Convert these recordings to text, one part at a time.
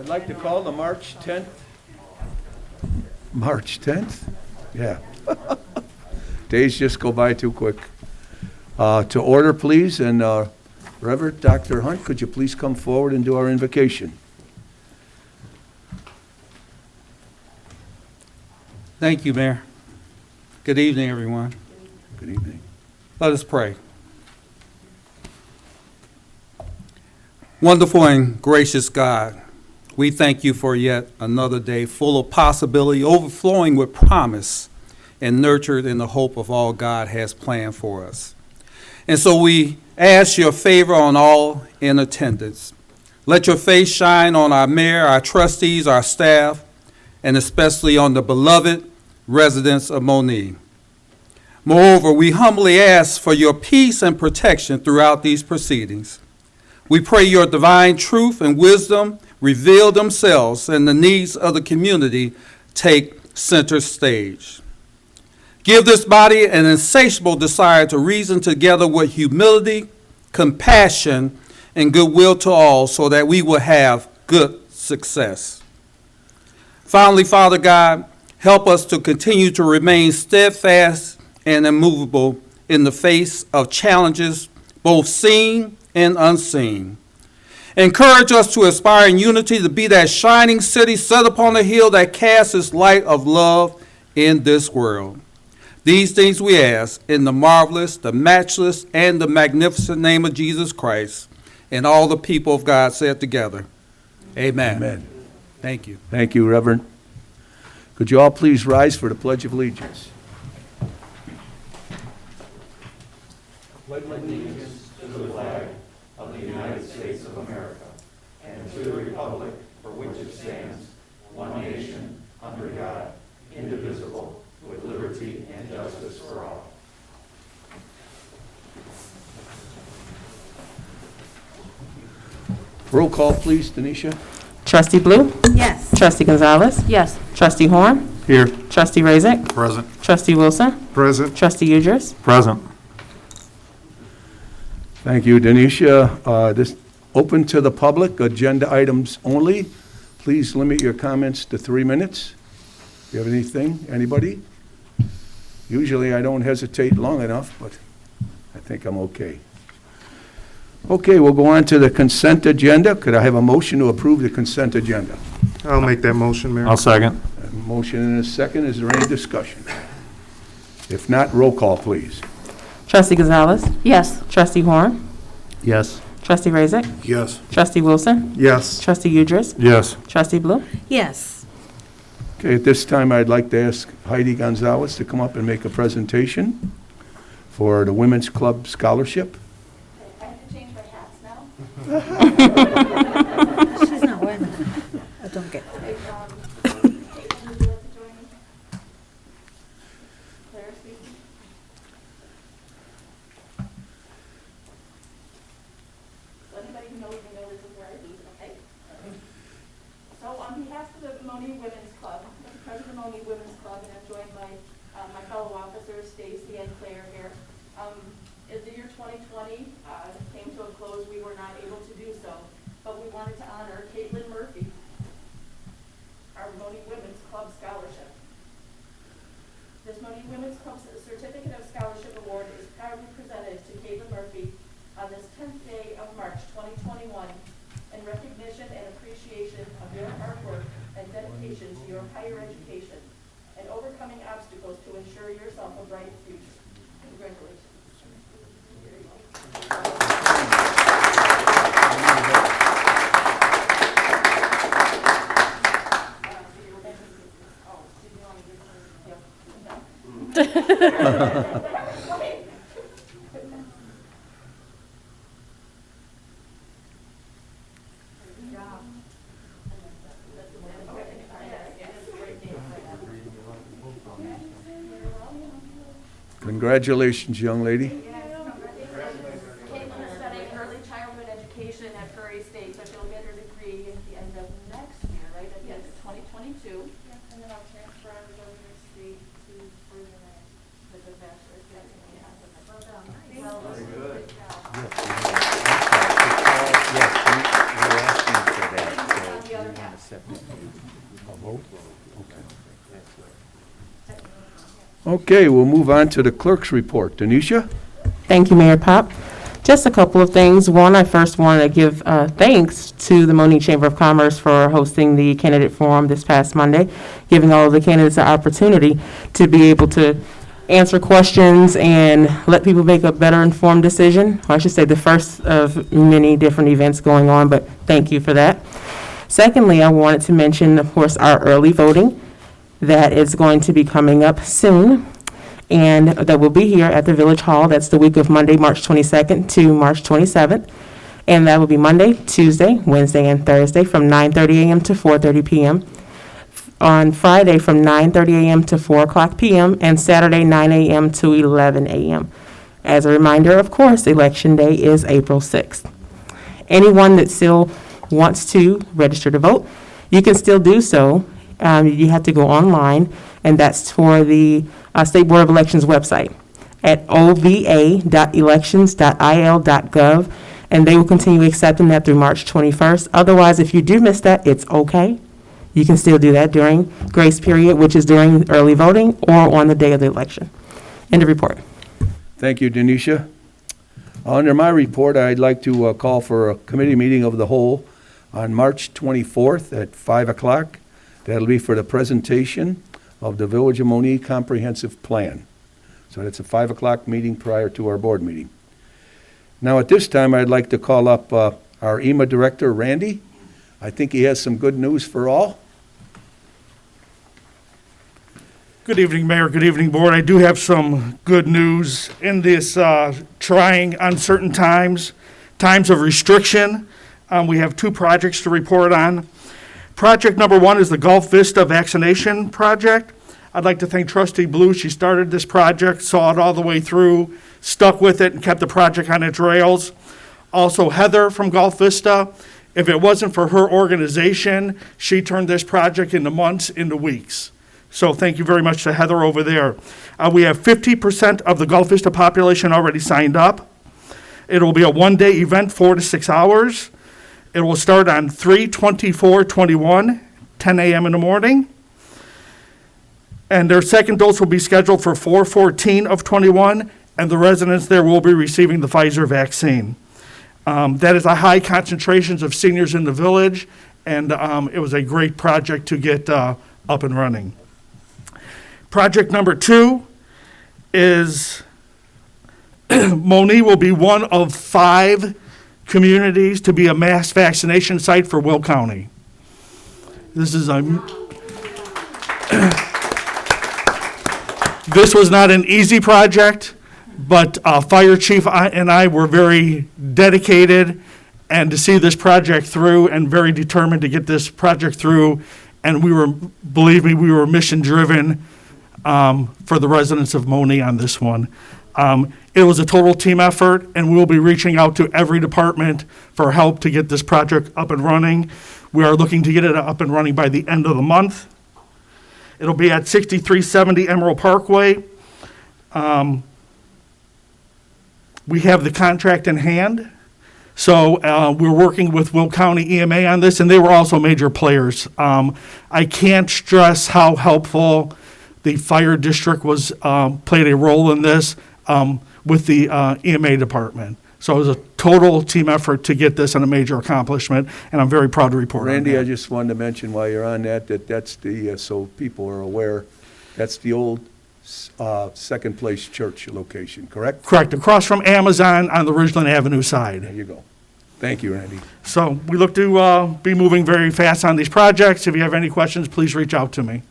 I'd like to call the March 10th. March 10th? Yeah. Days just go by too quick. To order, please, and Reverend Dr. Hunt, could you please come forward and do our invocation? Thank you, Mayor. Good evening, everyone. Good evening. Let us pray. Wonderful and gracious God, we thank you for yet another day full of possibility, overflowing with promise, and nurtured in the hope of all God has planned for us. And so we ask your favor on all in attendance. Let your face shine on our mayor, our trustees, our staff, and especially on the beloved residents of Monee. Moreover, we humbly ask for your peace and protection throughout these proceedings. We pray your divine truth and wisdom reveal themselves and the needs of the community take center stage. Give this body an insatiable desire to reason together with humility, compassion, and goodwill to all so that we will have good success. Finally, Father God, help us to continue to remain steadfast and immovable in the face of challenges, both seen and unseen. Encourage us to aspire in unity to be that shining city set upon a hill that casts its light of love in this world. These things we ask in the marvelous, the matchless, and the magnificent name of Jesus Christ. And all the people of God said together, amen. Amen. Thank you. Thank you, Reverend. Could you all please rise for the Pledge of Allegiance? Pledge allegiance to the flag of the United States of America and to the republic for which it stands, one nation, under God, indivisible, with liberty and justice for all. Roll call, please, Denisha. Trustee Blue? Yes. Trustee Gonzalez? Yes. Trustee Horn? Here. Trustee Razek? Present. Trustee Wilson? Present. Trustee Udris? Present. Thank you, Denisha. This open to the public, agenda items only. Please limit your comments to 3 minutes. You have anything? Anybody? Usually I don't hesitate long enough, but I think I'm okay. Okay, we'll go on to the consent agenda. Could I have a motion to approve the consent agenda? I'll make that motion, Mayor. I'll second. A motion and a second. Is there any discussion? If not, roll call, please. Trustee Gonzalez? Yes. Trustee Horn? Yes. Trustee Razek? Yes. Trustee Wilson? Yes. Trustee Udris? Yes. Trustee Blue? Yes. Okay, at this time, I'd like to ask Heidi Gonzalez to come up and make a presentation for the Women's Club Scholarship. I have to change my hats now. She's not wearing it. I don't get it. Caitlin, would you like to join me? Claire speaking. So anybody who knows me knows this is where I lead, okay? So on behalf of the Monee Women's Club, I'm the president of Monee Women's Club, and I'm joined by my fellow officers, Stacy and Claire here. As the year 2020 came to a close, we were not able to do so, but we wanted to honor Caitlin Murphy, our Monee Women's Club Scholarship. This Monee Women's Club Certificate of Scholarship Award is proudly presented to Caitlin Murphy on this 10th day of March 2021 in recognition and appreciation of your hard work and dedication to your higher education and overcoming obstacles to ensure yourself a bright future. Congratulations. Congratulations, young lady. Caitlin is studying early childhood education at Prairie State, so she'll get her degree at the end of next year, right, at the end of 2022. And then I'll transfer on to go to New York State to further that with a bachelor's. Well done. Well done. Very good. Good job. Yes, we were asking for that, On the other half. Okay, we'll move on to the clerk's report. Denisha? Thank you, Mayor Pop. Just a couple of things. One, I first want to give thanks to the Monee Chamber of Commerce for hosting the candidate forum this past Monday, giving all of the candidates the opportunity to be able to answer questions and let people make a better informed decision. Or I should say the first of many different events going on, but thank you for that. Secondly, I wanted to mention, of course, our early voting that is going to be coming up soon, and that will be here at the Village Hall. That's the week of Monday, March 22nd to March 27th. And that will be Monday, Tuesday, Wednesday, and Thursday from 9:30 a.m. to 4:30 p.m. On Friday from 9:30 a.m. to 4 o'clock p.m. and Saturday 9 a.m. to 11 a.m. As a reminder, of course, Election Day is April 6th. Anyone that still wants to register to vote, you can still do so. You have to go online, and that's for the State Board of Elections website at ova.elections.il.gov, and they will continue accepting that through March 21st. Otherwise, if you do miss that, it's okay. You can still do that during grace period, which is during early voting or on the day of the election. End of report. Thank you, Denisha. Under my report, I'd like to call for a committee meeting of the whole on March 24th at 5 o'clock. That'll be for the presentation of the Village of Monee Comprehensive Plan. So that's a 5 o'clock meeting prior to our board meeting. Now, at this time, I'd like to call up our EMA Director, Randy. I think he has some good news for all. Good evening, Mayor. Good evening, Board. I do have some good news in this trying, uncertain times of restriction. We have two projects to report on. Project number one is the Gulf Vista Vaccination Project. I'd like to thank Trustee Blue. She started this project, saw it all the way through, stuck with it, and kept the project on its rails. Also, Heather from Gulf Vista. If it wasn't for her organization, she turned this project into months, into weeks. So thank you very much to Heather over there. We have 50% of the Gulf Vista population already signed up. It will be a one-day event, 4 to 6 hours. It will start on 3/24/21, 10 a.m. in the morning. And their second dose will be scheduled for 4/14/21, and the residents there will be receiving the Pfizer vaccine. That is a high concentration of seniors in the village, and it was a great project to get up and running. Project number two is Monee will be one of 5 communities to be a mass vaccination site for Will County. This is this was not an easy project, but Fire Chief and I were very dedicated and to see this project through and very determined to get this project through. And we were, believe me, we were mission driven for the residents of Monee on this one. It was a total team effort, and we will be reaching out to every department for help to get this project up and running. We are looking to get it up and running by the end of the month. It'll be at 6370 Emerald Parkway. We have the contract in hand. So we're working with Will County EMA on this, and they were also major players. I can't stress how helpful the fire district was played a role in this with the EMA department. So it was a total team effort to get this and a major accomplishment, and I'm very proud to report on Randy, that. I just wanted to mention while you're on that that's the, so people are aware, that's the old Second Place Church location, correct? Correct, across from Amazon on the Ridgeland Avenue side. There you go. Thank you, Randy. So we look to be moving very fast on these projects. If you have any questions, please reach out to me.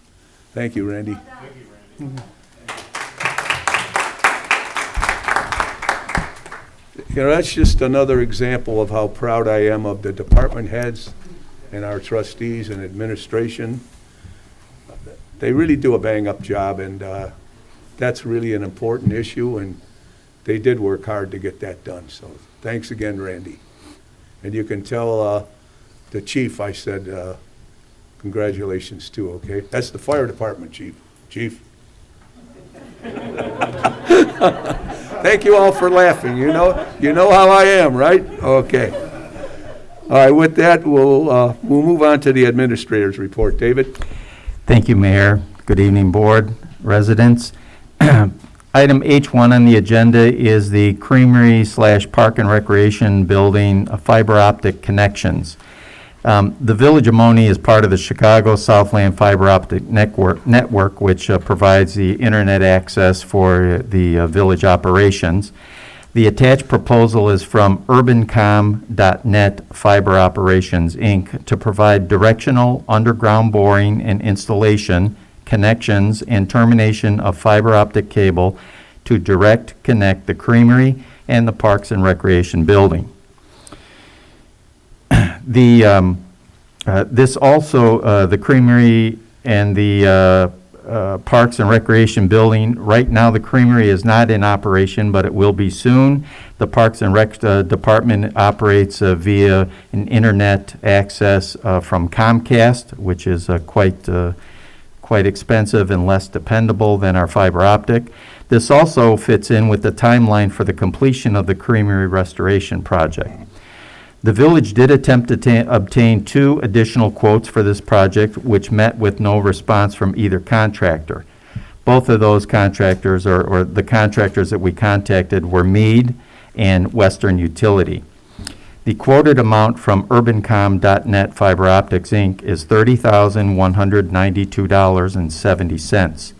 Thank you, Randy. You know, that's just another example of how proud I am of the department heads and our trustees and administration. They really do a bang-up job, and that's really an important issue, and they did work hard to get that done. So thanks again, Randy. And you can tell the chief I said congratulations too, okay? That's the fire department chief. Chief. Thank you all for laughing. You know how I am, right? Okay. All right, with that, we'll move on to the administrator's report. David? Thank you, Mayor. Good evening, Board, residents. Item H1 on the agenda is the Creamery/Park and Recreation Building fiber optic connections. The Village of Monee is part of the Chicago Southland Fiber Optic Network, which provides the internet access for the village operations. The attached proposal is from urbancom.net Fiber Operations, Inc. to provide directional underground boring and installation, connections, and termination of fiber optic cable to direct connect the Creamery and the Parks and Recreation Building. This also, the Creamery and the Parks and Recreation Building, right now the Creamery is not in operation, but it will be soon. The Parks and Rec Department operates via an internet access from Comcast, which is quite expensive and less dependable than our fiber optic. This also fits in with the timeline for the completion of the Creamery restoration project. The village did attempt to obtain 2 additional quotes for this project, which met with no response from either contractor. Both of those contractors, or the contractors that we contacted, were Meade and Western Utility. The quoted amount from urbancom.net Fiber Optics, Inc. is $30,192.70.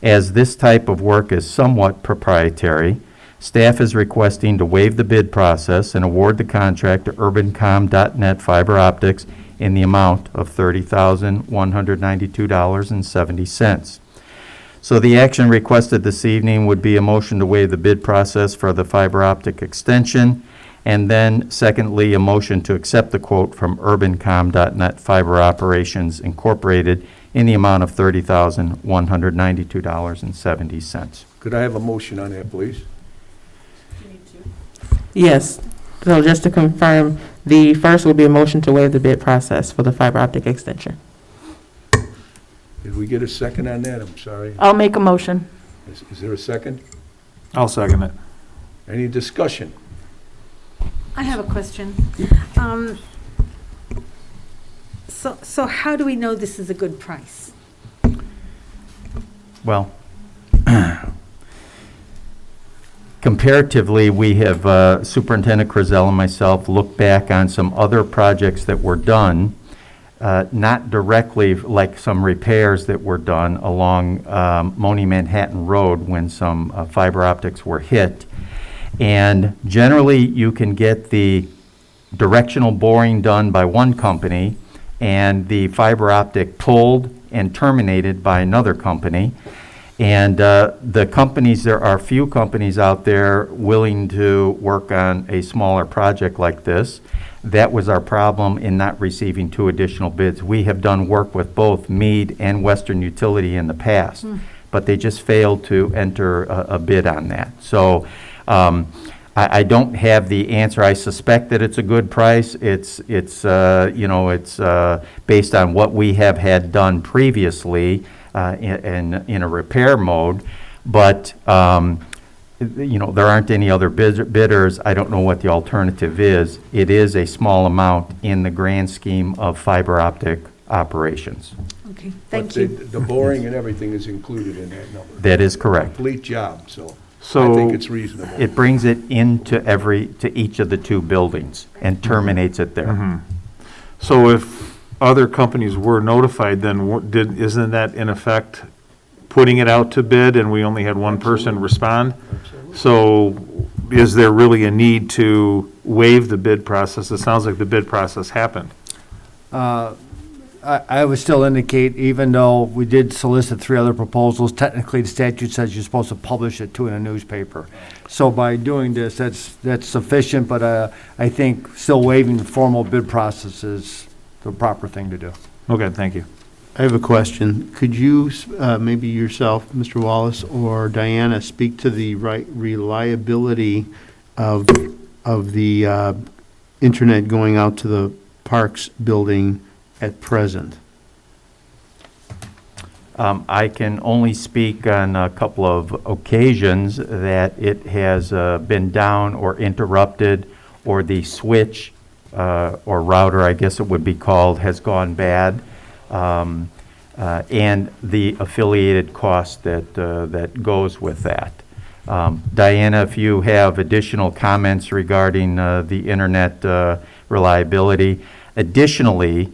As this type of work is somewhat proprietary, staff is requesting to waive the bid process and award the contract to urbancom.net Fiber Optics in the amount of $30,192.70. So the action requested this evening would be a motion to waive the bid process for the fiber optic extension, and then secondly, a motion to accept the quote from urbancom.net Fiber Operations Incorporated in the amount of $30,192.70. Could I have a motion on that, please? Yes. So just to confirm, the first will be a motion to waive the bid process for the fiber optic extension. Did we get a second on that? I'm sorry. I'll make a motion. Is there a second? I'll second it. Any discussion? I have a question. So how do we know this is a good price? Well, comparatively, we have, Superintendent Crizel and myself looked back on some other projects that were done, not directly like some repairs that were done along Monee Manhattan Road when some fiber optics were hit. And generally, you can get the directional boring done by one company and the fiber optic pulled and terminated by another company. And the companies, there are few companies out there willing to work on a smaller project like this. That was our problem in not receiving 2 additional bids. We have done work with both Meade and Western Utility in the past, but they just failed to enter a bid on that. So I don't have the answer. I suspect that it's a good price. It's based on what we have had done previously in a repair mode, but there aren't any other bidders. I don't know what the alternative is. It is a small amount in the grand scheme of fiber optic operations. Okay, thank But you. the boring and everything is included in that number. That is correct. Complete job, so So I think it's reasonable. It brings it into each of the 2 buildings and terminates it there. So if other companies were notified, then isn't that in effect putting it out to bid and we only had one person respond? So is there really a need to waive the bid process? It sounds like the bid process happened. I would still indicate, even though we did solicit 3 other proposals, technically the statute says you're supposed to publish it 2 in a newspaper. So by doing this, that's sufficient, but I think still waiving the formal bid process is the proper thing to do. Okay, thank you. I have a question. Could you, maybe yourself, Mr. Wallace, or Diana, speak to the reliability of the internet going out to the Parks building at present? I can only speak on a couple of occasions that it has been down or interrupted, or the switch or router, I guess it would be called, has gone bad. and the affiliated cost that goes with that. Diana, if you have additional comments regarding the internet reliability. Additionally,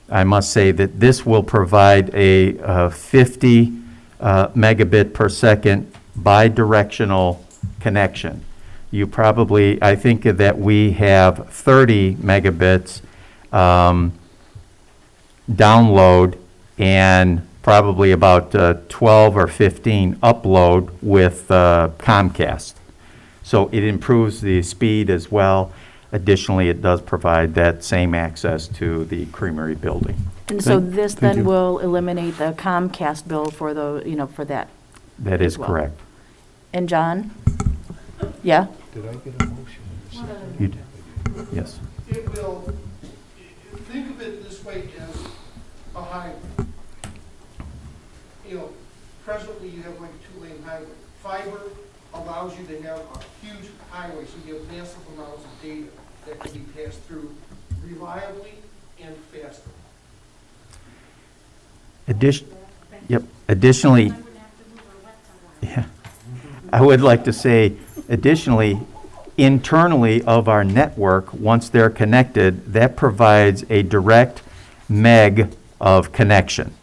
I must say that this will provide a 50 megabit per second bidirectional connection. You probably, I think that we have 30 megabits download and probably about 12 or 15 upload with Comcast. So it improves the speed as well. Additionally, it does provide that same access to the Creamery building. And so this thank then you. will eliminate the Comcast bill for the, for that. That as is well. correct. And John? Yeah? Did I get a motion? You did. Yes. It will, think of it this way as a highway. Presently you have like a 2-lane highway. Fiber allows you to have a huge highway, so you have massive amounts of data that can be passed through reliably and faster. Additionally, yeah, I would like to say, additionally, internally of our network, once they're connected, that provides a direct meg of connection.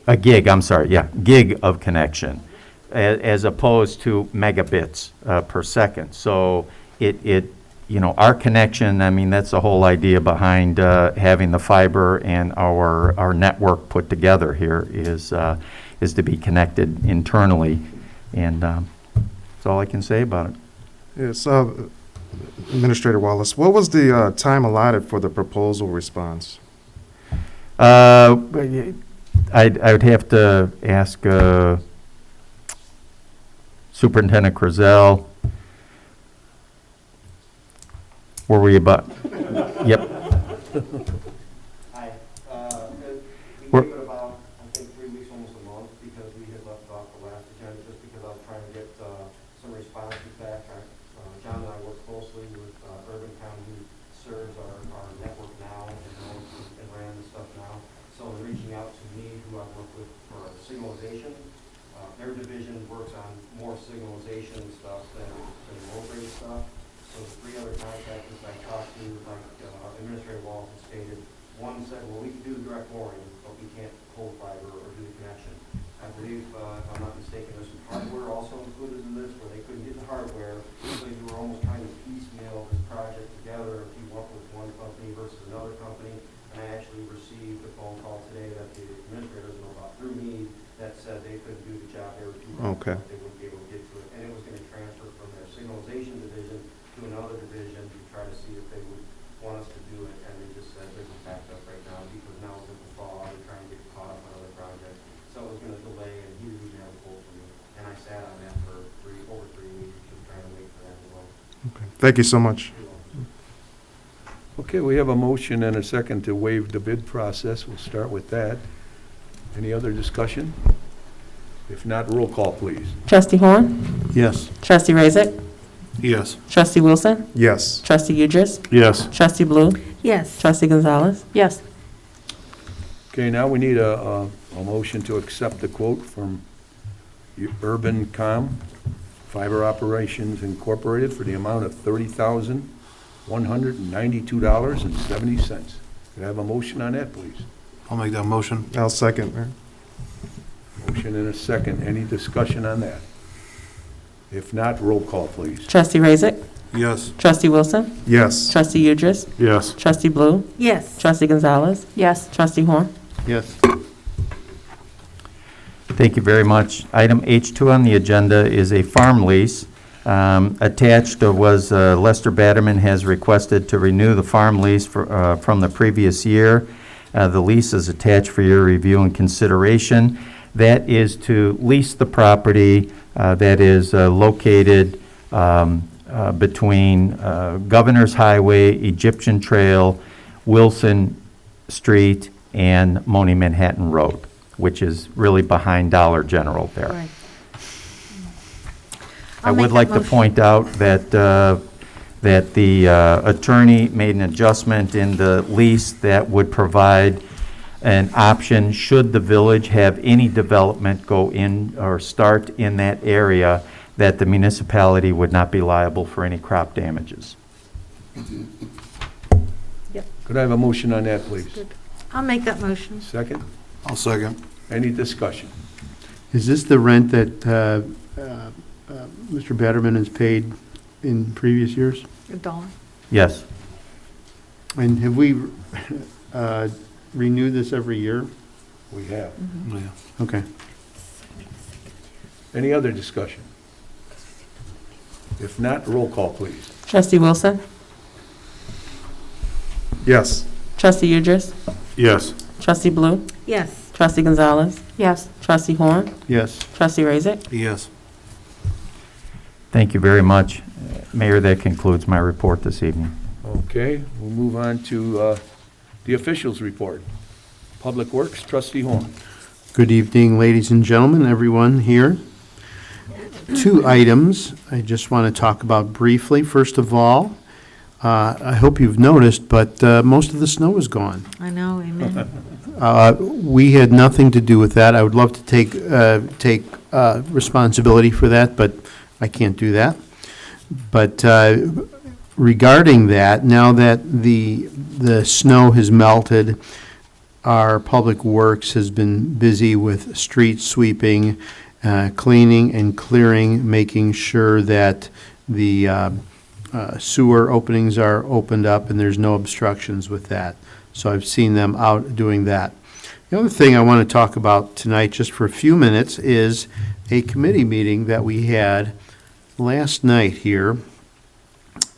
A gig, I'm sorry, yeah, gig of connection, as opposed to megabits per second. So our connection, I mean, that's the whole idea behind having the fiber and our network put together here is to be connected internally. And that's all I can say about it. Yes, Administrator Wallace, what was the time allotted for the proposal response? I would have to ask Superintendent Crizel. Were we about? Yep. Hi. We We're- gave it about, I think, 3 weeks, almost a month, because we had left off the last agenda, just because I was trying to get some responses back. John and I work closely with Urban County, who serves our network now, and ran the stuff now. So they're reaching out to me, who I work with for signalization. Their division works on more signalization stuff than low-grade stuff. So the 3 other contractors I talked to, like Administrator Walls had stated, one said, well, we can do direct mooring, but we can't hold fiber or do the connection. I believe, if I'm not mistaken, there's some hardware also included in this, where they couldn't get the hardware, so you were almost trying to piecemeal this project together, if you went with one company versus another company. And I actually received a phone call today that the administrators know about through me that said they couldn't do the job, they were too Okay. they wouldn't be able to get to it. And it was going to transfer from their signalization division to another division to try to see if they would want us to do it. And they just said there's a backup right now, because now it's in the fall, they're trying to get caught up on other projects. So it was going to delay, and he didn't even have a quote for me. And I sat on that for over 3 weeks, just trying to wait for that as well. Okay. Thank you so much. Okay, we have a motion and a second to waive the bid process. We'll start with that. Any other discussion? If not, roll call, please. Trustee Horn? Yes. Trustee Razik? Yes. Trustee Wilson? Yes. Trustee Udris? Yes. Trustee Blue? Yes. Trustee Gonzalez? Yes. Okay, now we need a motion to accept the quote from Urban Com Fiber Operations Incorporated for the amount of $30,192.70. Could I have a motion on that, please? I'll make that motion. I'll second, Mayor. Motion and a second. Any discussion on that? If not, roll call, please. Trustee Razik? Yes. Trustee Wilson? Yes. Trustee Udris? Yes. Trustee Blue? Yes. Trustee Gonzalez? Yes. Trustee Horn? Yes. Thank you very much. Item H2 on the agenda is a farm lease. Attached was Lester Batterman has requested to renew the farm lease from the previous year. The lease is attached for your review and consideration. That is to lease the property that is located between Governor's Highway, Egyptian Trail, Wilson Street, and Monee Manhattan Road, which is really behind Dollar General there. Right. I I'll make would that like to motion. point out that the attorney made an adjustment in the lease that would provide an option should the village have any development go in or start in that area, that the municipality would not be liable for any crop damages. Could I have a motion on that, please? I'll make that motion. Second? I'll second. Any discussion? Is this the rent that Mr. Betterman has paid in previous years? $1. Yes. And have we renewed this every year? We have. Okay. Any other discussion? If not, roll call, please. Trustee Wilson? Yes. Trustee Idris? Yes. Trustee Blue? Yes. Trustee Gonzalez? Yes. Trustee Horn? Yes. Trustee Raisik? Yes. Thank you very much. Mayor, that concludes my report this evening. Okay, we'll move on to the officials' report. Public Works, Trustee Horn. Good evening, ladies and gentlemen, everyone here. 2 items I just want to talk about briefly. First of all, I hope you've noticed, but most of the snow is gone. I know, amen. We had nothing to do with that. I would love to take responsibility for that, but I can't do that. But regarding that, now that the snow has melted, our Public Works has been busy with street sweeping, cleaning and clearing, making sure that the sewer openings are opened up and there's no obstructions with that. So I've seen them out doing that. The other thing I want to talk about tonight, just for a few minutes, is a committee meeting that we had last night here.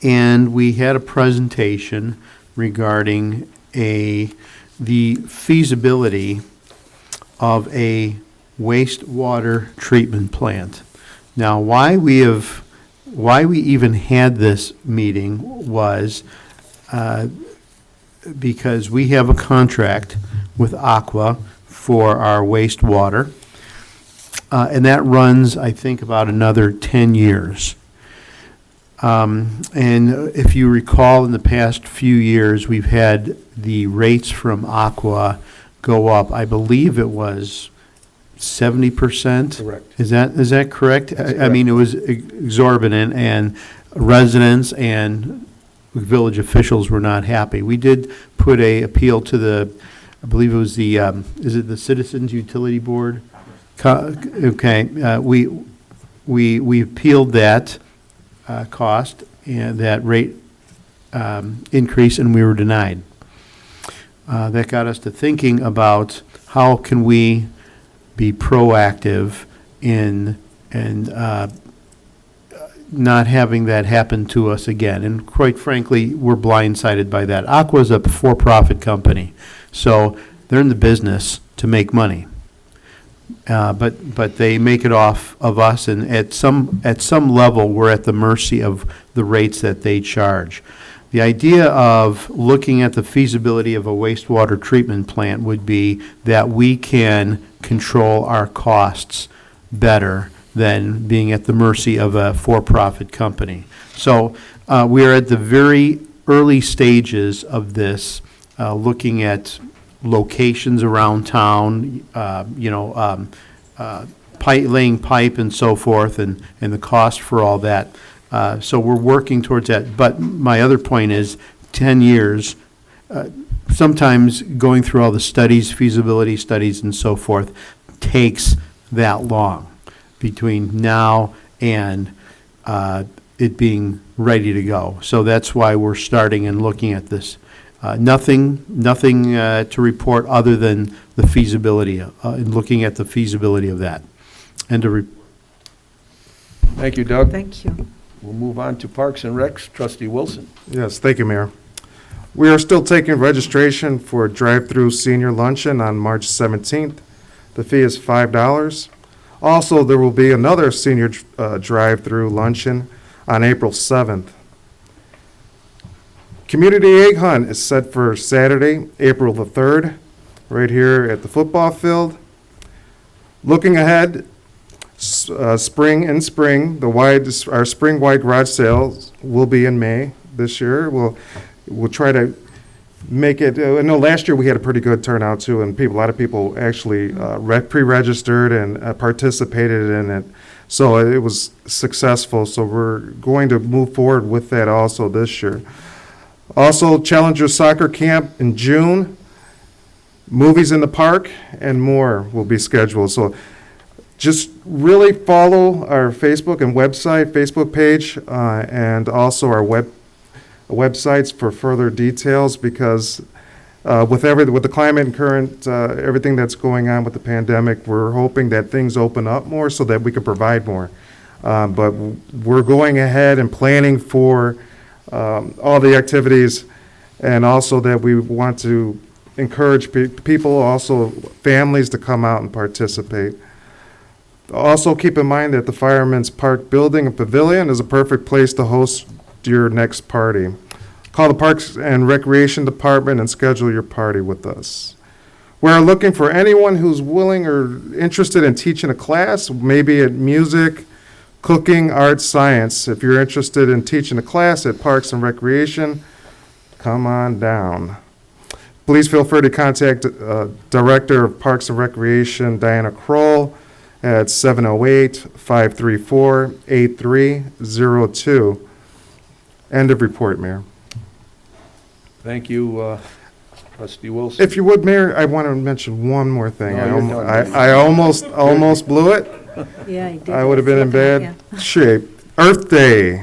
And we had a presentation regarding the feasibility of a wastewater treatment plant. Now, why we even had this meeting was because we have a contract with Aqua for our wastewater, and that runs, I think, about another 10 years. And if you recall, in the past few years, we've had the rates from Aqua go up. I believe it was 70%. Correct. Is that correct? I mean, it was exorbitant, and residents and village officials were not happy. We did put a appeal to I believe it was is it the Citizens Utility Board? Okay, we appealed that cost and that rate increase, and we were denied. That got us to thinking about how can we be proactive in not having that happen to us again. And quite frankly, we're blindsided by that. Aqua's a for-profit company, so they're in the business to make money. But they make it off of us, and at some level, we're at the mercy of the rates that they charge. The idea of looking at the feasibility of a wastewater treatment plant would be that we can control our costs better than being at the mercy of a for-profit company. So we are at the very early stages of this, looking at locations around town, laying pipe and so forth, and the cost for all that. So we're working towards that. But my other point is 10 years, sometimes going through all the studies, feasibility studies and so forth, takes that long between now and it being ready to go. So that's why we're starting and looking at this. Nothing to report other than the feasibility, and looking at the feasibility of that. And Thank you, Doug. Thank you. We'll move on to Parks and Recs, Trustee Wilson. Yes, thank you, Mayor. We are still taking registration for drive-through senior luncheon on March 17th. The fee is $5. Also, there will be another senior drive-through luncheon on April 7th. Community Egg Hunt is set for Saturday, April the 3rd, right here at the football field. Looking ahead, spring, our spring-wide garage sales will be in May this year. We'll try to make it, I know last year we had a pretty good turnout too, and a lot of people actually pre-registered and participated in it. So it was successful, so we're going to move forward with that also this year. Also, Challenger Soccer Camp in June, movies in the park, and more will be scheduled. So just really follow our Facebook and Facebook page, and also our websites for further details, because with the climate and current, everything that's going on with the pandemic, we're hoping that things open up more so that we can provide more. But we're going ahead and planning for all the activities, and also that we want to encourage people, also families, to come out and participate. Also, keep in mind that the Fireman's Park Building and Pavilion is a perfect place to host your next party. Call the Parks and Recreation Department and schedule your party with us. We're looking for anyone who's willing or interested in teaching a class, maybe at music, cooking, art, science. If you're interested in teaching a class at Parks and Recreation, come on down. Please feel free to contact Director of Parks and Recreation, Diana Kroll, at 708-534-8302. End of report, Mayor. Thank you, Trustee Wilson. If you would, Mayor, I want to mention one more thing. No, you're done. I almost blew it. Yeah, I did. I would have been in bad shape. Earth Day.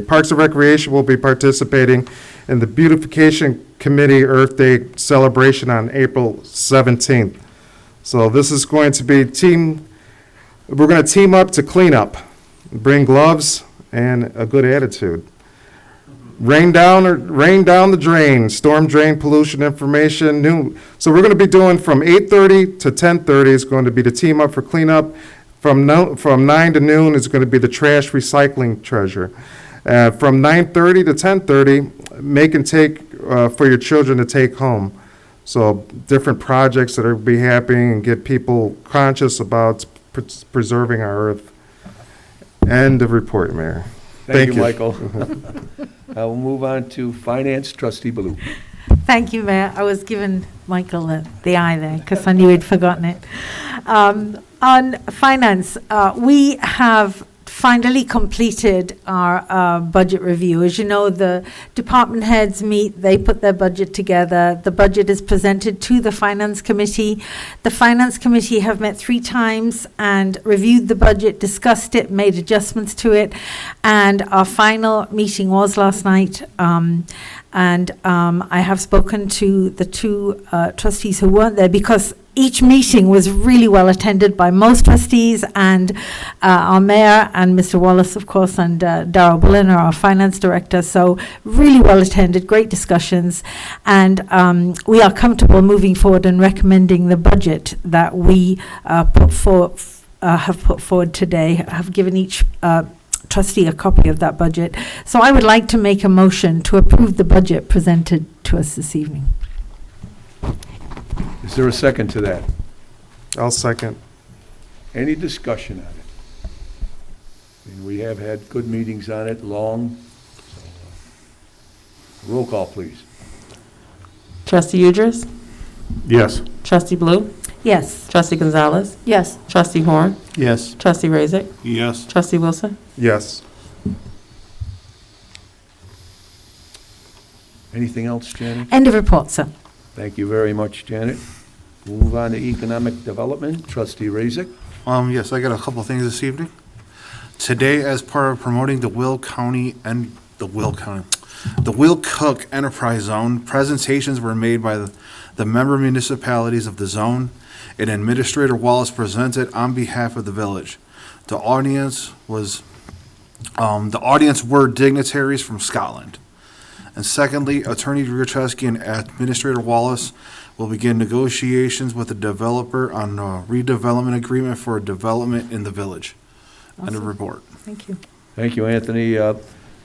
Parks and Recreation will be participating in the Beautification Committee Earth Day celebration on April 17th. So this is going to be we're going to team up to clean up, bring gloves and a good attitude. Rain down the drain, storm drain pollution information. So we're going to be doing from 8:30 to 10:30 is going to be the team up for cleanup. From 9 to noon is going to be the trash recycling treasure. From 9:30 to 10:30, make and take for your children to take home. So different projects that are be happening and get people conscious about preserving our earth. End of report, Mayor. Thank you, Michael. I will move on to Finance, Trustee Baloo. Thank you, Mayor. I was giving Michael the eye there because I knew he'd forgotten it. On finance, we have finally completed our budget review. As you know, the department heads meet, they put their budget together. The budget is presented to the Finance Committee. The Finance Committee have met 3 times and reviewed the budget, discussed it, made adjustments to it, and our final meeting was last night. I have spoken to the 2 trustees who weren't there because each meeting was really well attended by most trustees and our mayor and Mr. Wallace, of course, and Darrell Bullen, our finance director. So really well attended, great discussions. And we are comfortable moving forward and recommending the budget that we have put forward today. I have given each trustee a copy of that budget. So I would like to make a motion to approve the budget presented to us this evening. Is there a second to that? I'll second. Any discussion on it? And we have had good meetings on it, long. Roll call, please. Trustee Udris? Yes. Trustee Blue? Yes. Trustee Gonzalez? Yes. Trustee Horn? Yes. Trustee Razik? Yes. Trustee Wilson? Yes. Anything else, Janet? End of report, sir. Thank you very much, Janet. We'll move on to Economic Development. Trustee Razik. Yes, I got a couple things this evening. Today, as part of promoting the Will Cook Enterprise Zone, presentations were made by the member municipalities of the zone, and Administrator Wallace presented on behalf of the village. The audience were dignitaries from Scotland. And secondly, Attorney Gruchewski and Administrator Wallace will begin negotiations with the developer on a redevelopment agreement for a development in the village. End of report. Thank you. Thank you, Anthony.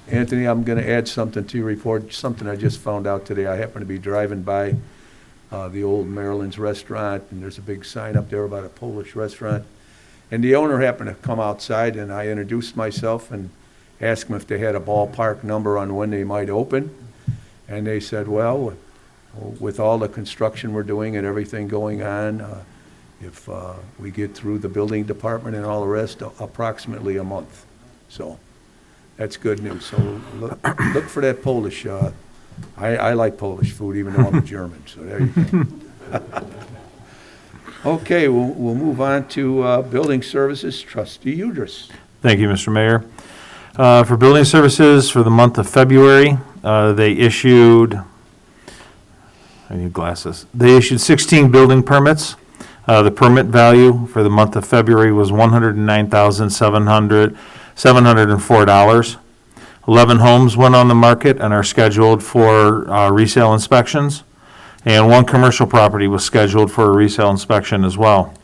Anthony, I'm going to add something to your report, something I just found out today. I happened to be driving by the old Maryland's restaurant, and there's a big sign up there about a Polish restaurant. And the owner happened to come outside, and I introduced myself and asked them if they had a ballpark number on when they might open. And they said, well, with all the construction we're doing and everything going on, if we get through the building department and all the rest, approximately a month. So that's good news. So look for that Polish. I like Polish food, even though I'm a German, so there you go. Okay, we'll move on to Building Services, Trustee Udris. Thank you, Mr. Mayor. For building services for the month of February, they issued, I need glasses. They issued 16 building permits. The permit value for the month of February was $109,704. 11 homes went on the market and are scheduled for resale inspections. And 1 commercial property was scheduled for a resale inspection as well.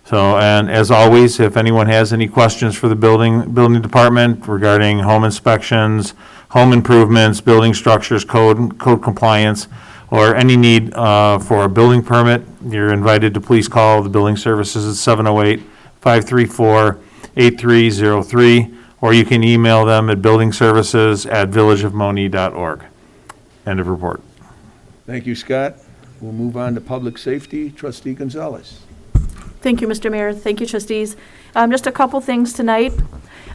So, and as always, if anyone has any questions for the building department regarding home inspections, home improvements, building structures, code compliance, or any need for a building permit, you're invited to please call the building services at 708-534-8303, or you can email them at buildingservices@villageofmonee.org. End of report. Thank you, Scott. We'll move on to Public Safety, Trustee Gonzalez. Thank you, Mr. Mayor. Thank you, trustees. Just a couple things tonight.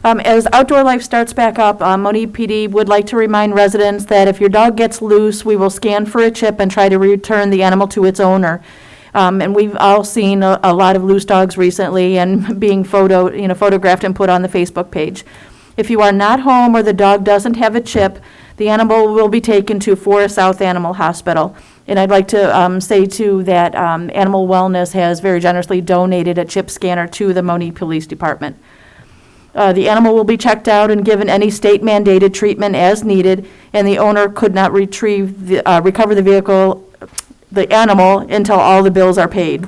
As outdoor life starts back up, Monee PD would like to remind residents that if your dog gets loose, we will scan for a chip and try to return the animal to its owner. And we've all seen a lot of loose dogs recently and being photographed and put on the Facebook page. If you are not home or the dog doesn't have a chip, the animal will be taken to Forest South Animal Hospital. And I'd like to say, too, that Animal Wellness has very generously donated a chip scanner to the Monee Police Department. The animal will be checked out and given any state-mandated treatment as needed, and the owner could not recover the animal, until all the bills are paid.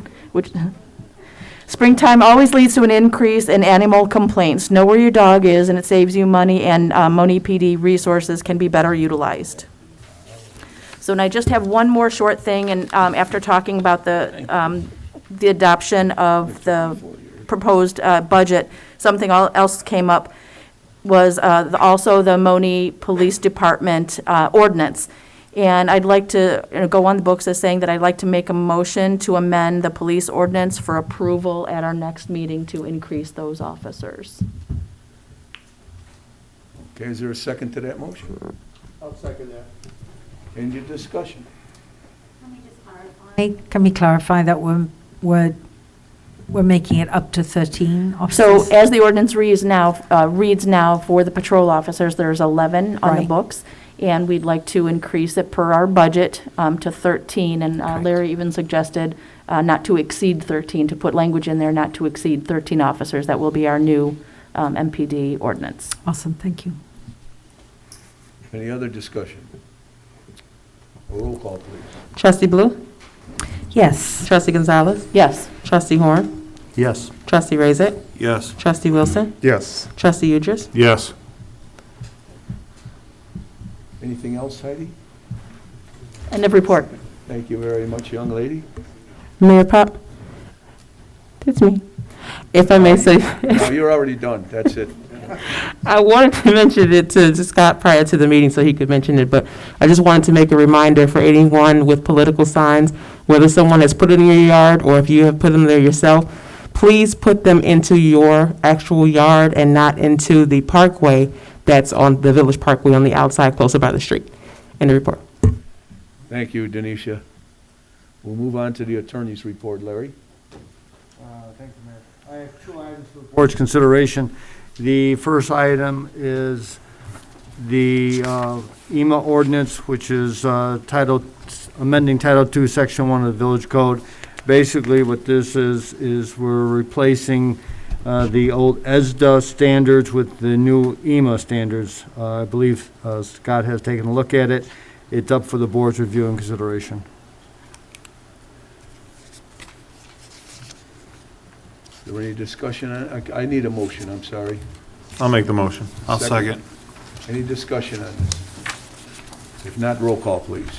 Springtime always leads to an increase in animal complaints. Know where your dog is, and it saves you money, and Monee PD resources can be better utilized. So, and I just have one more short thing, and after talking about the adoption of the proposed budget, something else came up was also the Monee Police Department ordinance. And I'd like to go on the books as saying that I'd like to make a motion to amend the police ordinance for approval at our next meeting to increase those officers. Okay, is there a second to that motion? I'll second that. Any discussion? Can we clarify that we're making it up to 13 So officers? as the ordinance reads now, for the patrol officers, there's 11 on the Right. books. And we'd like to increase it per our budget to 13. And Larry even suggested not to exceed 13, to put language in there not to exceed 13 officers. That will be our new MPD ordinance. Awesome, thank you. Any other discussion? Roll call, please. Trustee Blue? Yes. Trustee Gonzalez? Yes. Trustee Horn? Yes. Trustee Razak? Yes. Trustee Wilson? Yes. Trustee Udris? Yes. Anything else, Heidi? End of report. Thank you very much, young lady. Mayor Pop? It's me. If I may say, No, you're already done. That's it. I wanted to mention it to Scott prior to the meeting so he could mention it, but I just wanted to make a reminder for anyone with political signs, whether someone has put it in your yard or if you have put them there yourself, please put them into your actual yard and not into the parkway that's on the Village Parkway on the outside closer by the street. End of report. Thank you, Denisha. We'll move on to the attorney's report, Larry. Thank you, Mayor. I have 2 items for the board's consideration. The first item is the EMA ordinance, which is amending Title II, Section 1 of the Village Code. Basically, what this is we're replacing the old ESDA standards with the new EMA standards. I believe Scott has taken a look at it. It's up for the board's review and consideration. Is there any discussion? I need a motion, I'm sorry. I'll make the motion. I'll second. Any discussion on this? If not, roll call, please.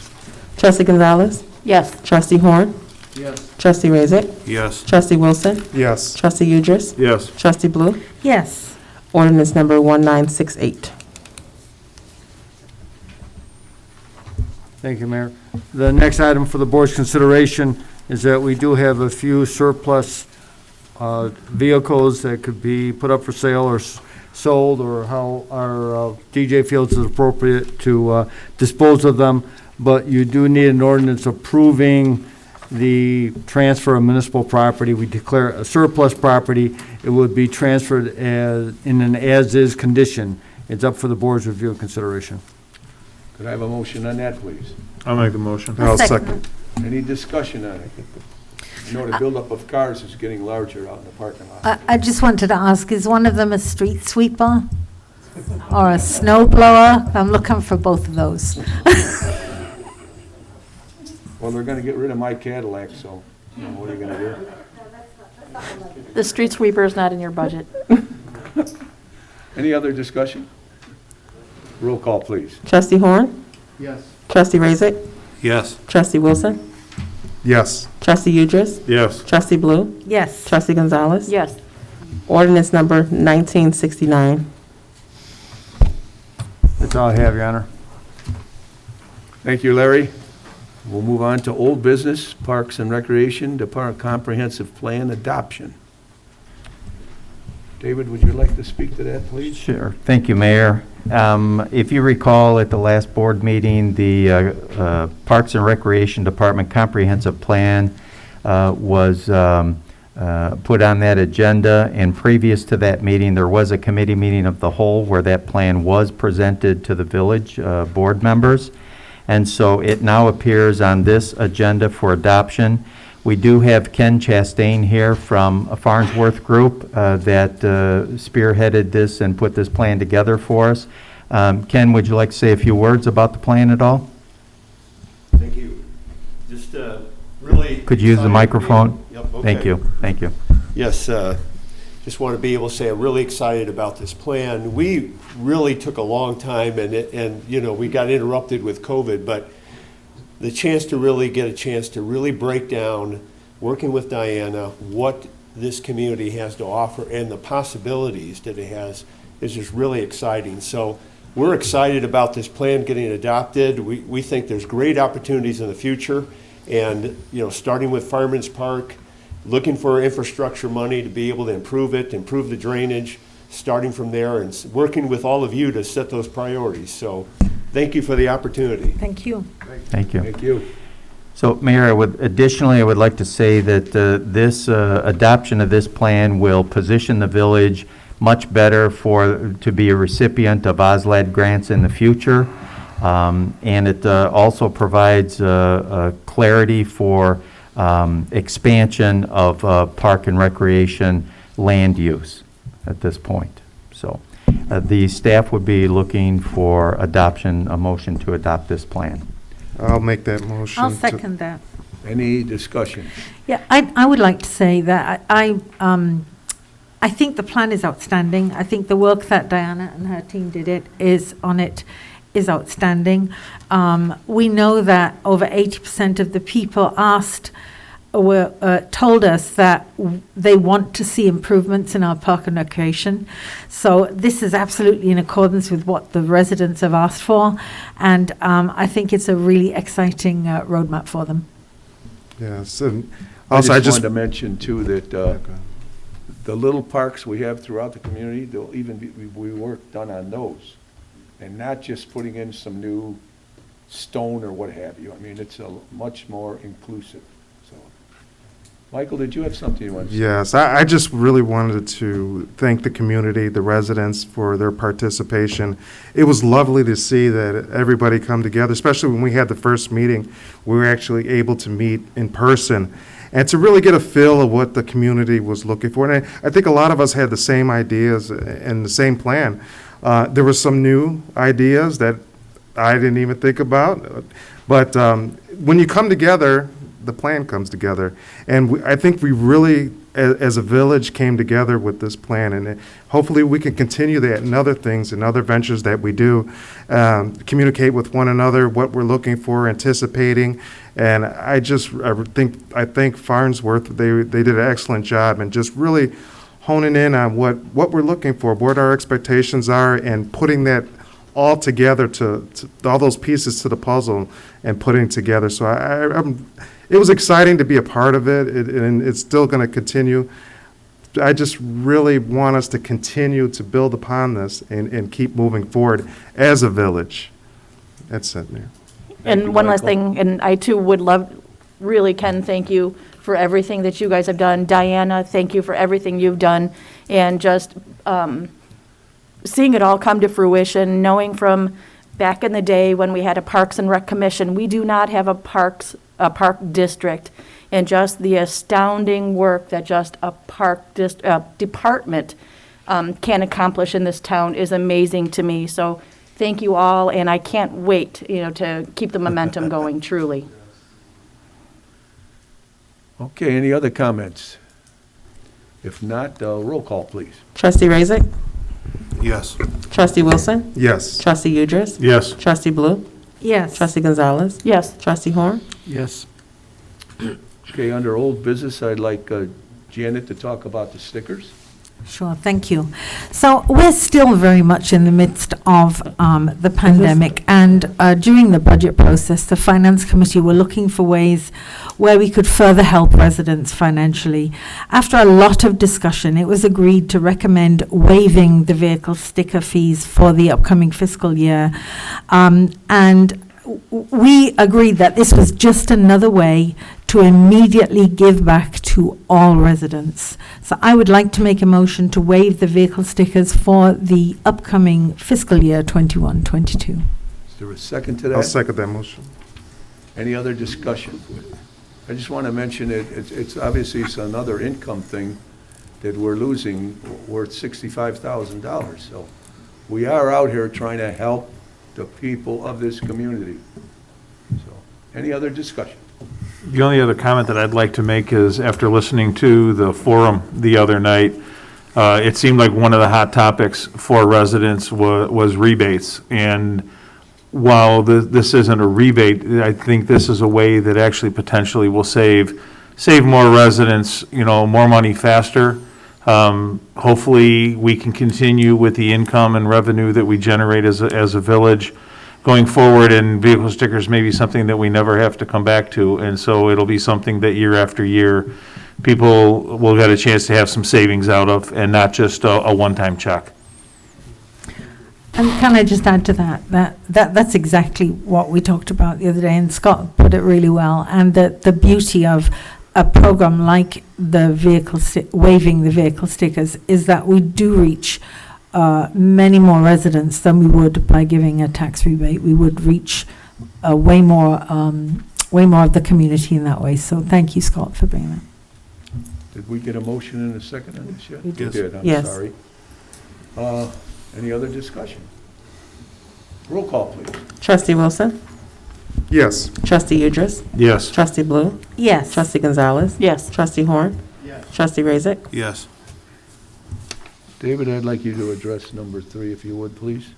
Trustee Gonzalez? Yes. Trustee Horn? Yes. Trustee Razak? Yes. Trustee Wilson? Yes. Trustee Udris? Yes. Trustee Blue? Yes. Ordinance number 1968. Thank you, Mayor. The next item for the board's consideration is that we do have a few surplus vehicles that could be put up for sale or sold, or how our DJ feels is appropriate to dispose of them. But you do need an ordinance approving the transfer of municipal property. We declare a surplus property. It would be transferred in an as-is condition. It's up for the board's review and consideration. Could I have a motion on that, please? I'll make the motion. I'll second. Any discussion on it? I know the buildup of cars is getting larger out in the parking lot. I just wanted to ask, is one of them a street sweeper or a snow blower? I'm looking for both of those. Well, they're gonna get rid of my Cadillac, so, what are you gonna do? The street sweeper is not in your budget. Any other discussion? Roll call, please. Trustee Horn? Yes. Trustee Razik? Yes. Trustee Wilson? Yes. Trustee Udris? Yes. Trustee Blue? Yes. Trustee Gonzalez? Yes. Ordinance number 1969. That's all I have, Your Honor. Thank you, Larry. We'll move on to old business, Parks and Recreation, Department Comprehensive Plan Adoption. David, would you like to speak to that, please? Sure. Thank you, Mayor. If you recall, at the last board meeting, the Parks and Recreation Department Comprehensive Plan was put on that agenda, and previous to that meeting, there was a committee meeting of the whole where that plan was presented to the village board members. And so it now appears on this agenda for adoption. We do have Ken Chastain here from a Farnsworth Group that spearheaded this and put this plan together for us. Ken, would you like to say a few words about the plan at all? Thank you. Just really... Could you use the microphone? Yep, okay. Thank you. Thank you. Yes, just want to be able to say I'm really excited about this plan. We really took a long time, and you know, we got interrupted with COVID, but the chance to really break down, working with Diana, what this community has to offer and the possibilities that it has is just really exciting. So we're excited about this plan getting adopted. We think there's great opportunities in the future, and you know, starting with Fireman's Park, looking for infrastructure money to be able to improve it, improve the drainage, starting from there, and working with all of you to set those priorities. So thank you for the opportunity. Thank you. Thank you. Thank you. So, Mayor, I would like to say that this adoption of this plan will position the village much better to be a recipient of OSLAD grants in the future. And it also provides clarity for expansion of park and recreation land use at this point. So the staff would be looking for adoption, a motion to adopt this plan. I'll make that motion. I'll second that. Any discussion? Yeah, I would like to say that I think the plan is outstanding. I think the work that Diana and her team is outstanding. We know that over 80% of the people told us that they want to see improvements in our park and recreation. So this is absolutely in accordance with what the residents have asked for, and I think it's a really exciting roadmap for them. Yes, and also I just wanted to mention too that the little parks we have throughout the community, there'll even be work done on those, and not just putting in some new stone or what have you. I mean, it's a much more inclusive. So, Michael, did you have something you wanted to say? Yes, I just really wanted to thank the community, the residents, for their participation. It was lovely to see that everybody come together, especially when we had the first meeting. We were actually able to meet in person and to really get a feel of what the community was looking for. And I think a lot of us had the same ideas and the same plan. There were some new ideas that I didn't even think about. But when you come together, the plan comes together. And I think we really, as a village, came together with this plan. And hopefully we can continue that in other things and other ventures that we do, communicate with one another, what we're looking for, anticipating. And I think Farnsworth, they did an excellent job and just really honing in on what we're looking for, what our expectations are, and putting that all together to all those pieces to the puzzle and putting together. So it was exciting to be a part of it, and it's still going to continue. I just really want us to continue to build upon this and keep moving forward as a village. That's it, Mayor. And one last thing, and I too would love, really, Ken, thank you for everything that you guys have done. Diana, thank you for everything you've done. And just seeing it all come to fruition, knowing from back in the day when we had a Parks and Rec Commission, we do not have a park district. And just the astounding work that just a department can accomplish in this town is amazing to me. So thank you all, and I can't wait, to keep the momentum going, truly. Okay, any other comments? If not, roll call, please. Trustee Raisik? Yes. Trustee Wilson? Yes. Trustee Udris? Yes. Trustee Blue? Yes. Trustee Gonzalez? Yes. Trustee Horn? Yes. Okay, under old business, I'd like Janet to talk about the stickers. Sure, thank you. So we're still very much in the midst of the pandemic, and during the budget process, the Finance Committee were looking for ways where we could further help residents financially. After a lot of discussion, it was agreed to recommend waiving the vehicle sticker fees for the upcoming fiscal year, and we agreed that this was just another way to immediately give back to all residents. So I would like to make a motion to waive the vehicle stickers for the upcoming fiscal year 21-22. Is there a second to that? I'll second that motion. Any other discussion? I just want to mention it's obviously it's another income thing that we're losing worth $65,000. So we are out here trying to help the people of this community. So, any other discussion? The only other comment that I'd like to make is, after listening to the forum the other night, it seemed like one of the hot topics for residents was rebates. And while this isn't a rebate, I think this is a way that actually potentially will save more residents, more money faster. Hopefully, we can continue with the income and revenue that we generate as a village going forward, and vehicle stickers may be something that we never have to come back to. And so it'll be something that year after year, people will get a chance to have some savings out of, and not just a one-time check. And can I just add to that's exactly what we talked about the other day, and Scott put it really well. And the beauty of a program like the waiving the vehicle stickers is that we do reach many more residents than we would by giving a tax rebate. We would reach way more of the community in that way. So thank you, Scott, for bringing that. Did we get a motion in a second on this yet? We We did, I'm Yes. sorry. Any other discussion? Roll call, please. Trustee Wilson? Yes. Trustee Udris? Yes. Trustee Blue? Yes. Trustee Gonzalez? Yes. Trustee Horn? Yes. Trustee Raisik? Yes. David, I'd like you to address number 3, if you would, please.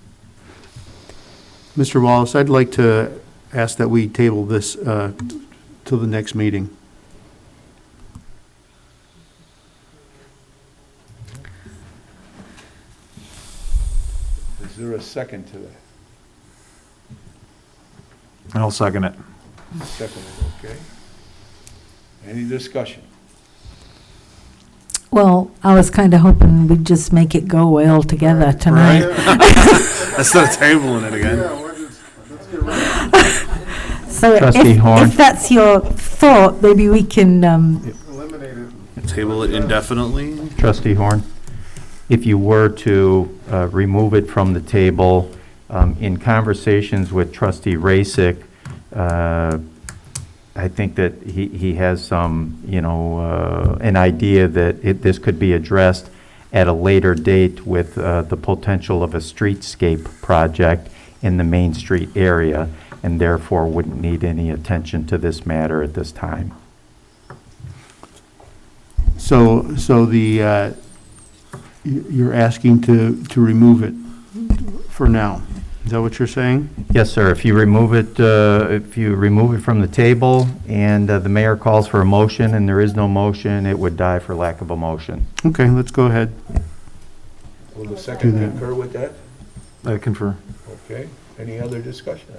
Mr. Wallace, I'd like to ask that we table this till the next meeting. Is there a second to that? I'll second it. Second, okay. Any discussion? Well, I was kind of hoping we'd just make it go away altogether tonight. Instead of tabling it again. So Trustee Horn. if that's your thought, maybe we can, Table it indefinitely. Trustee Horn, if you were to remove it from the table, in conversations with Trustee Raisik, I think that he has some, an idea that this could be addressed at a later date with the potential of a streetscape project in the Main Street area, and therefore wouldn't need any attention to this matter at this time. So you're asking to remove it for now? Is that what you're saying? Yes, sir. If you remove it from the table and the mayor calls for a motion and there is no motion, it would die for lack of a motion. Okay, let's go ahead. Will the second Do that. concur with that? I confer. Okay, any other discussion?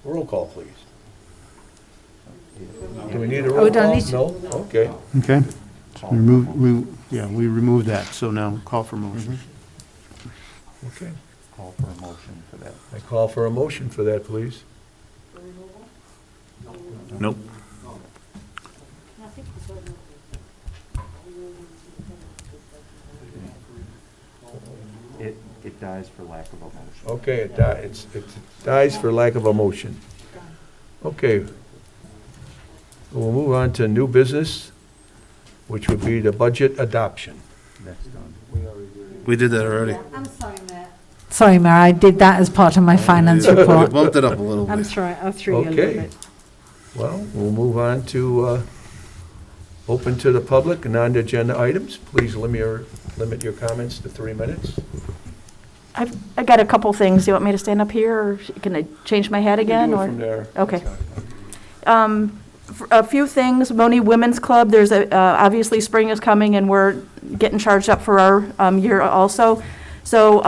Roll call, please. Do we need a Oh, roll we don't call? need to. No? Okay. Okay. We removed that, so now call for motion. Okay. Call for a motion for that. I call for a motion for that, please. Nope. It dies for lack of a motion. Okay, it dies for lack of a motion. Okay. We'll move on to new business, which would be the budget adoption. That's done. We did that already. I'm sorry, Matt. Sorry, Mayor, I did that as part of my finance We report. bumped it up a little I'm bit. sorry, I threw you a little Okay. bit. Well, we'll move on to open to the public, non-agenda items. Please limit your comments to 3 minutes. I got a couple things. Do you want me to stand up here, or can I change my hat again? You do it or from there. Okay. A few things. Monee Women's Club, there's obviously spring is coming, and we're getting charged up for our year also. So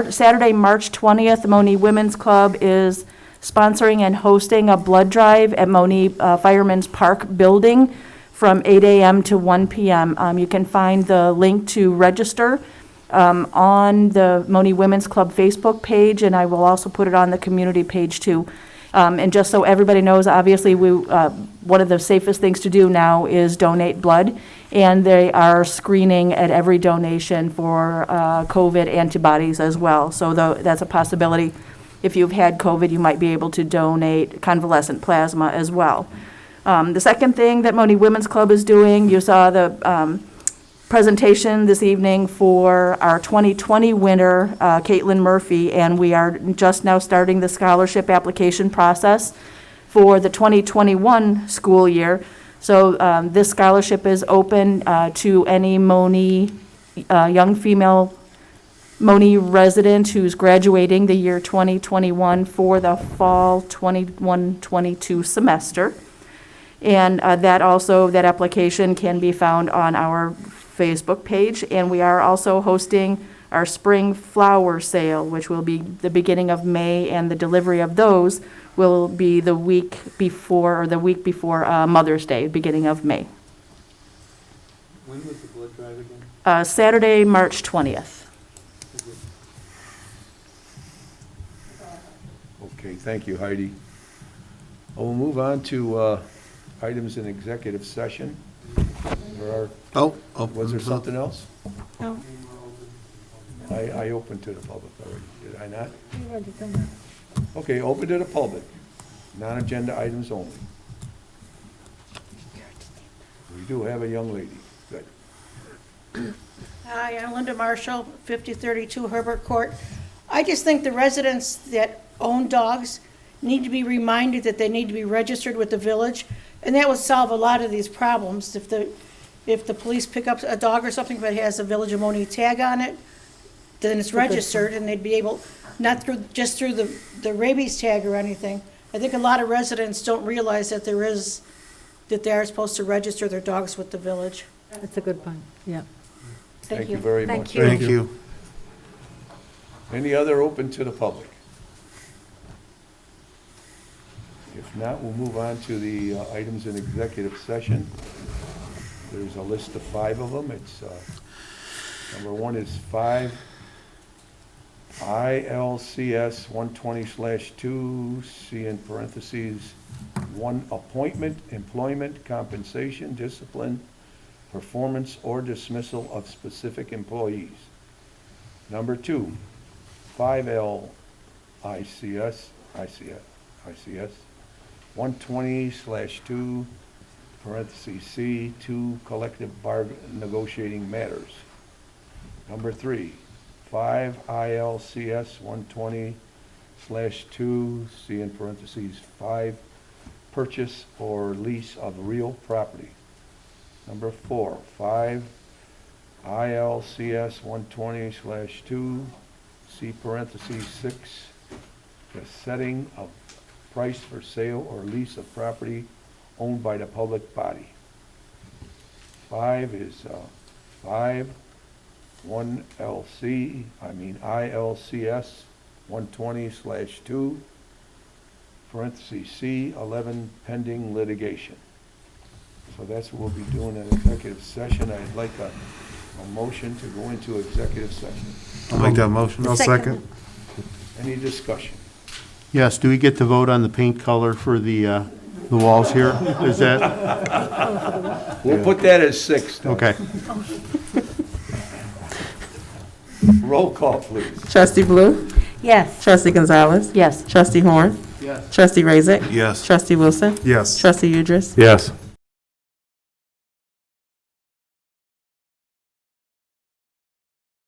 Saturday, March 20th, the Monee Women's Club is sponsoring and hosting a blood drive at Monee Fireman's Park Building from 8 a.m. to 1 p.m. You can find the link to register on the Monee Women's Club Facebook page, and I will also put it on the community page too. And just so everybody knows, obviously, one of the safest things to do now is donate blood, and they are screening at every donation for COVID antibodies as well. So that's a possibility. If you've had COVID, you might be able to donate convalescent plasma as well. The second thing that Monee Women's Club is doing, you saw the presentation this evening for our 2020 winner, Caitlin Murphy, and we are just now starting the scholarship application process for the 2021 school year. So this scholarship is open to any Monee young female Monee resident who's graduating the year 2021 for the fall 21-22 semester. And that application can be found on our Facebook page, and we are also hosting our spring flower sale, which will be the beginning of May, and the delivery of those will be the week before Mother's Day, beginning of May. When was the blood drive again? Saturday, March 20th. Okay, thank you, Heidi. We'll move on to items in executive session. Was there something else? No. I opened to the public already, did I not? Okay, open to the public, non-agenda items only. We do have a young lady, good. Hi, I'm Linda Marshall, 5032 Herbert Court. I just think the residents that own dogs need to be reminded that they need to be registered with the village, and that would solve a lot of these problems. If the police pick up a dog or something that has a Village of Monee tag on it, then it's registered, and they'd be able, not just through the rabies tag or anything. I think a lot of residents don't realize that they are supposed to register their dogs with the village. That's a good point, yeah. Thank you very much. Thank you. Any other open to the public? If not, we'll move on to the items in executive session. There's a list of 5 of them. It's, number 1 is 5 ILCS 120/2, C in parentheses, 1 appointment, employment, compensation, discipline, performance, or dismissal of specific employees. Number 2, 5LICS, ICS 120/2, parentheses C, 2 collective bargain negotiating matters. Number 3, 5 ILCS 120/2, C in parentheses 5, purchase or lease of real property. Number 4, 5 ILCS 120/2, C parentheses 6, the setting of price for sale or lease of property owned by the public body. 5 is 5 ILCS 120/2, parentheses C, 11 pending litigation. So that's what we'll be doing in executive session. I'd like a motion to go into executive session. I'll make that motion. I'll second. Any discussion? Yes, do we get to vote on the paint color for the walls here? Is that, We'll put that as 6. then. okay. Roll call, please. Trustee Blue? Yes. Trustee Gonzalez? Yes. Trustee Horn? Yes. Trustee Razak? Yes. Trustee Wilson? Yes. Trustee Udris? Yes.